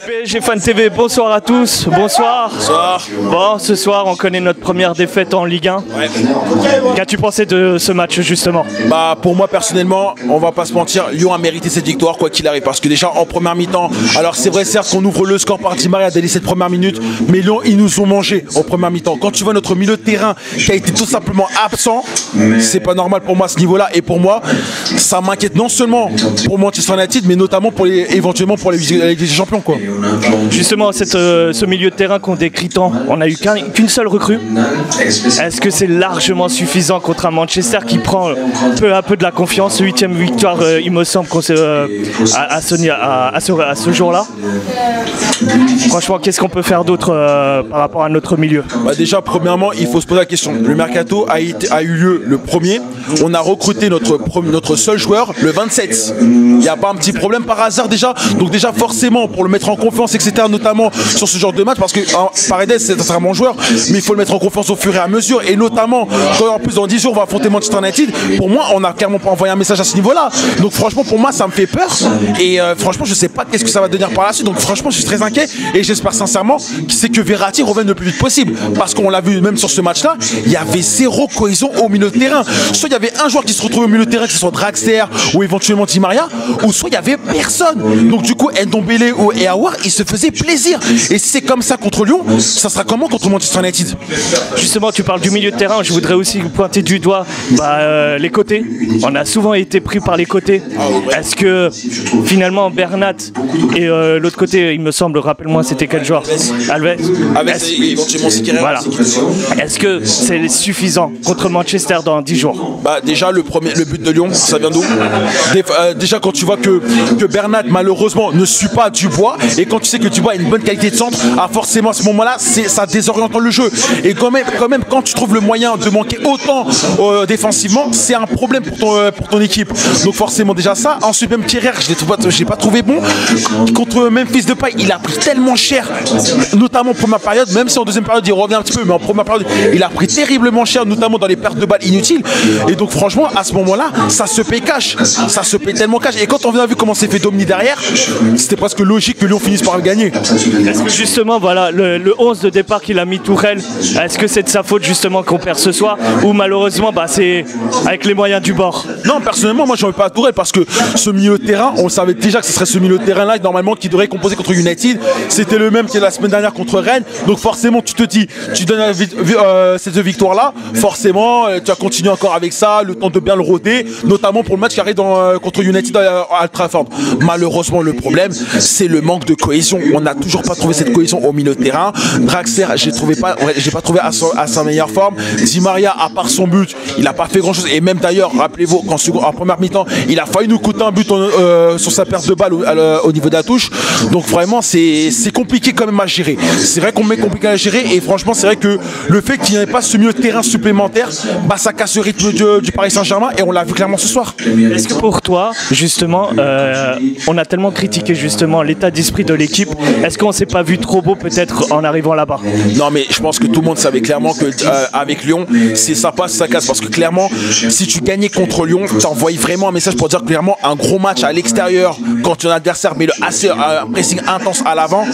PSG Fan TV, bonsoir à tous, bonsoir. Bonsoir. Bon, ce soir, on connaît notre première défaite en Ligue 1. Ouais. Qu'as-tu pensé de ce match, justement? Bah, pour moi, personnellement, on va pas se mentir, Lyon a mérité cette victoire, quoi qu'il arrive. Parce que déjà, en première mi-temps, alors c'est vrai, certes, qu'on ouvre le score par Di Maria dès les 7 premières minutes, mais Lyon, ils nous ont mangé en première mi-temps. Quand tu vois notre milieu de terrain qui a été tout simplement absent, c'est pas normal pour moi à ce niveau-là. Et pour moi, ça m'inquiète non seulement pour Manchester United, mais notamment pour éventuellement pour les champions, quoi. Justement, ce milieu de terrain qu'on décrit tant, on n'a eu qu'une seule recrue. Est-ce que c'est largement suffisant contre un Manchester qui prend peu à peu de la confiance? 8e victoire, il me semble, à ce jour-là. Franchement, qu'est-ce qu'on peut faire d'autre par rapport à notre milieu? Bah déjà, premièrement, il faut se poser la question. Le mercato a eu lieu le 1er. On a recruté notre seul joueur le 27. Il n'y a pas un petit problème par hasard déjà? Donc déjà, forcément, pour le mettre en confiance, etc., notamment sur ce genre de match, parce que Paredes, c'est un bon joueur, mais il faut le mettre en confiance au fur et à mesure. Et notamment, quand en plus dans 10 jours, on va affronter Manchester United, pour moi, on n'a clairement pas envoyé un message à ce niveau-là. Donc franchement, pour moi, ça me fait peur. Et franchement, je ne sais pas qu'est-ce que ça va devenir par la suite. Donc franchement, je suis très inquiet. Et j'espère sincèrement que Verratti revienne le plus vite possible. Parce qu'on l'a vu même sur ce match-là, il y avait zéro cohésion au milieu de terrain. Soit il y avait un joueur qui se retrouvait au milieu de terrain, que ce soit Draxler ou éventuellement Di Maria, ou soit il n'y avait personne. Donc du coup, Ndombele et Aouar, ils se faisaient plaisir. Et si c'est comme ça contre Lyon, ça sera comment contre Manchester United? Justement, tu parles du milieu de terrain, je voudrais aussi pointer du doigt les côtés. On a souvent été pris par les côtés. Est-ce que finalement Bernat et l'autre côté, il me semble, rappelle-moi, c'était quel joueur? Alves. Éventuellement Sikiri. Voilà. Est-ce que c'est suffisant contre Manchester dans 10 jours? Bah déjà, le but de Lyon, ça vient d'où? Déjà, quand tu vois que Bernat, malheureusement, ne suit pas Dubois, et quand tu sais que Dubois a une bonne qualité de centre, forcément à ce moment-là, ça désoriente le jeu. Et quand même, quand tu trouves le moyen de manquer autant défensivement, c'est un problème pour ton équipe. Donc forcément déjà ça. Ensuite même Thierry, je l'ai pas trouvé bon. Contre Memphis Depay, il a pris tellement cher, notamment en première période, même si en deuxième période il revient un petit peu, mais en première période il a pris terriblement cher, notamment dans les pertes de balles inutiles. Et donc franchement, à ce moment-là, ça se paye cash. Ça se paye tellement cash. Et quand on a vu comment s'est fait dominer derrière, c'était presque logique que Lyon finisse par le gagner. Est-ce que justement, voilà, le 11 de départ qu'il a mis Tourelle, est-ce que c'est de sa faute justement qu'on perd ce soir, ou malheureusement c'est avec les moyens du bord? Non, personnellement, moi j'en veux pas à Tourelle, parce que ce milieu de terrain, on savait déjà que ce serait ce milieu de terrain là normalement qui devrait composer contre United. C'était le même qui est la semaine dernière contre Rennes. Donc forcément tu te dis, tu donnes cette victoire là, forcément tu vas continuer encore avec ça, le temps de bien le roder, notamment pour le match qui arrive contre United à Old Trafford. Malheureusement, le problème c'est le manque de cohésion. On n'a toujours pas trouvé cette cohésion au milieu de terrain. Draxler, j'ai pas trouvé à sa meilleure forme. Di Maria, à part son but, il n'a pas fait grand chose. Et même d'ailleurs, rappelez-vous, en première mi-temps, il a failli nous coûter un but sur sa perte de balle au niveau de la touche. Donc vraiment, c'est compliqué quand même à gérer. C'est vrai qu'on met compliqué à gérer. Et franchement, c'est vrai que le fait qu'il n'y ait pas ce milieu de terrain supplémentaire, ça casse le rythme du Paris Saint-Germain. Et on l'a vu clairement ce soir. Est-ce que pour toi, justement, on a tellement critiqué justement l'état d'esprit de l'équipe, est-ce qu'on s'est pas vu trop beau peut-être en arrivant là-bas? Non, mais je pense que tout le monde savait clairement que avec Lyon, c'est ça passe, ça casse. Parce que clairement, si tu gagnais contre Lyon, tu envoies vraiment un message pour dire clairement un gros match à l'extérieur quand ton adversaire met le pressing intense à l'avant.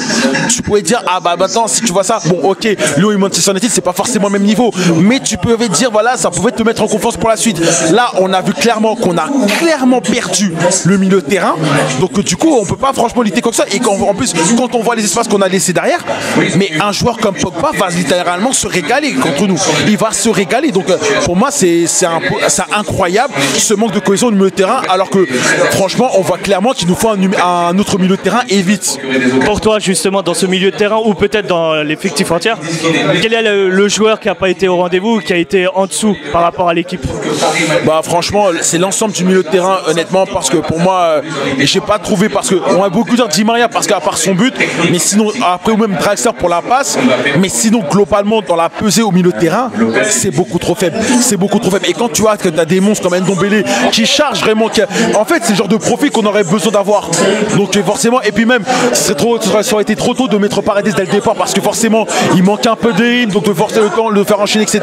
Tu pouvais dire attends, si tu vois ça, bon ok, Lyon et Manchester United c'est pas forcément le même niveau, mais tu pouvais dire voilà, ça pouvait te mettre en confiance pour la suite. Là, on a vu clairement qu'on a perdu le milieu de terrain. Donc du coup, on peut pas franchement lutter comme ça. Et en plus, quand on voit les espaces qu'on a laissés derrière, mais un joueur comme Pogba va littéralement se régaler contre nous. Il va se régaler. Donc pour moi, c'est incroyable ce manque de cohésion du milieu de terrain, alors que franchement, on voit clairement qu'il nous faut un autre milieu de terrain et vite. Pour toi, justement, dans ce milieu de terrain, ou peut-être dans l'effectif entier, quel est le joueur qui n'a pas été au rendez-vous ou qui a été en dessous par rapport à l'équipe? Bah franchement, c'est l'ensemble du milieu de terrain, honnêtement, parce que pour moi, j'ai pas trouvé, parce qu'on a beaucoup dit Di Maria parce qu'à part son but, mais sinon après, ou même Draxler pour la passe, mais sinon globalement dans la pesée au milieu de terrain, c'est beaucoup trop faible. C'est beaucoup trop faible. Et quand tu vois que tu as des monstres comme Ndombele qui chargent vraiment, en fait c'est le genre de profil qu'on aurait besoin d'avoir. Donc forcément, et puis même ça aurait été trop tôt de mettre Paredes dès le départ, parce que forcément il manquait un peu d'aim, donc de forcer le temps, de le faire enchaîner, etc.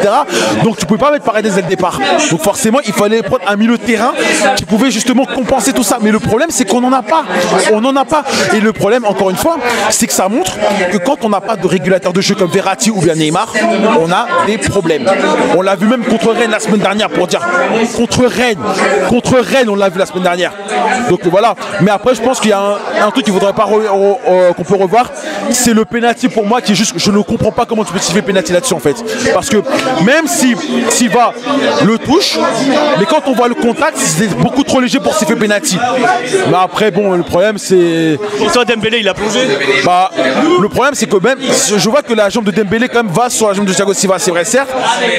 Donc tu pouvais pas mettre Paredes dès le départ. Donc forcément il fallait prendre un milieu de terrain qui pouvait justement compenser tout ça. Mais le problème c'est qu'on n'en a pas. On n'en a pas. Et le problème problème, encore une fois, c'est que ça montre que quand on n'a pas de régulateur de jeu comme Verratti ou bien Neymar, on a des problèmes. On l'a vu même contre Rennes la semaine dernière, pour dire contre Rennes, on l'a vu la semaine dernière. Donc voilà. Mais après, je pense qu'il y a un truc qu'il ne faudrait pas qu'on peut revoir, c'est le penalty pour moi qui est juste. Je ne comprends pas comment tu peux siffler penalty là-dessus en fait. Parce que même si Silva le touche, mais quand on voit le contact, c'est beaucoup trop léger pour siffler penalty. Mais après, bon, le problème c'est. Pour toi, Dembélé, il a plongé. Bah, le problème c'est que même, je vois que la jambe de Dembélé quand même va sur la jambe de Thiago Silva, c'est vrai certes,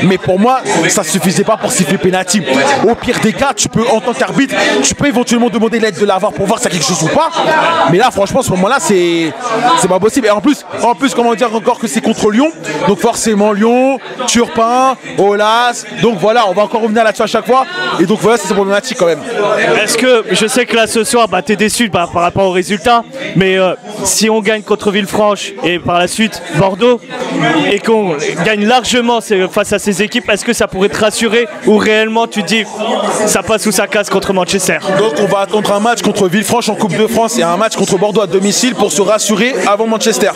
mais pour moi, ça suffisait pas pour siffler penalty. Au pire des cas, tu peux, en tant qu'arbitre, tu peux éventuellement demander l'aide de l'AVAR pour voir si y a quelque chose ou pas. Mais là, franchement, à ce moment-là, c'est pas possible. Et en plus, comment dire encore que c'est contre Lyon. Donc forcément, Lyon, Turpin, Olas. Donc voilà, on va encore revenir là-dessus à chaque fois. Et donc voilà, c'est problématique quand même. Est-ce que, je sais que là ce soir, bah, t'es déçu par rapport au résultat, mais si on gagne contre Villefranche et par la suite Bordeaux, et qu'on gagne largement face à ces équipes, est-ce que ça pourrait te rassurer ou réellement tu te dis ça passe ou ça casse contre Manchester? Donc on va attendre un match contre Villefranche en Coupe de France et un match contre Bordeaux à domicile pour se rassurer avant Manchester.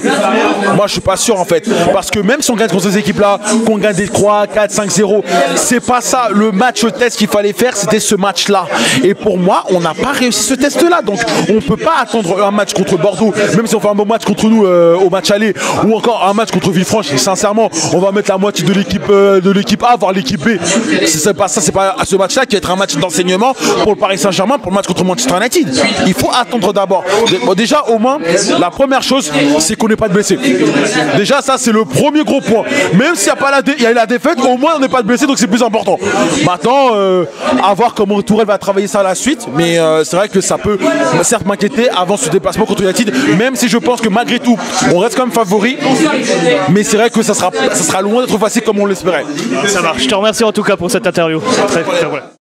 Moi je suis pas sûr en fait, parce que même si on gagne contre ces équipes là, qu'on gagne des 3, 4, 5-0, c'est pas ça le match test qu'il fallait faire, c'était ce match là. Et pour moi on n'a pas réussi ce test là, donc on peut pas attendre un match contre Bordeaux, même si on fait un bon match contre nous au match aller, ou encore un match contre Villefranche. Et sincèrement on va mettre la moitié de l'équipe A voire l'équipe B. C'est pas ça, c'est pas ce match là qui va être un match d'enseignement pour le Paris Saint-Germain, pour le match contre Manchester United. Il faut attendre d'abord. Bon, déjà au moins la première chose c'est qu'on n'est pas de blessés. Déjà ça c'est le premier gros point. Même s'il y a eu la défaite, au moins on n'est pas de blessés, donc c'est plus important. Maintenant à voir comment Tourelle va travailler ça à la suite, mais c'est vrai que ça peut certes m'inquiéter avant ce déplacement contre United, même si je pense que malgré tout on reste quand même favori, mais c'est vrai que ça sera loin d'être facile comme on l'espérait. Ça marche. Je te remercie en tout cas pour cette interview. Très, très, très,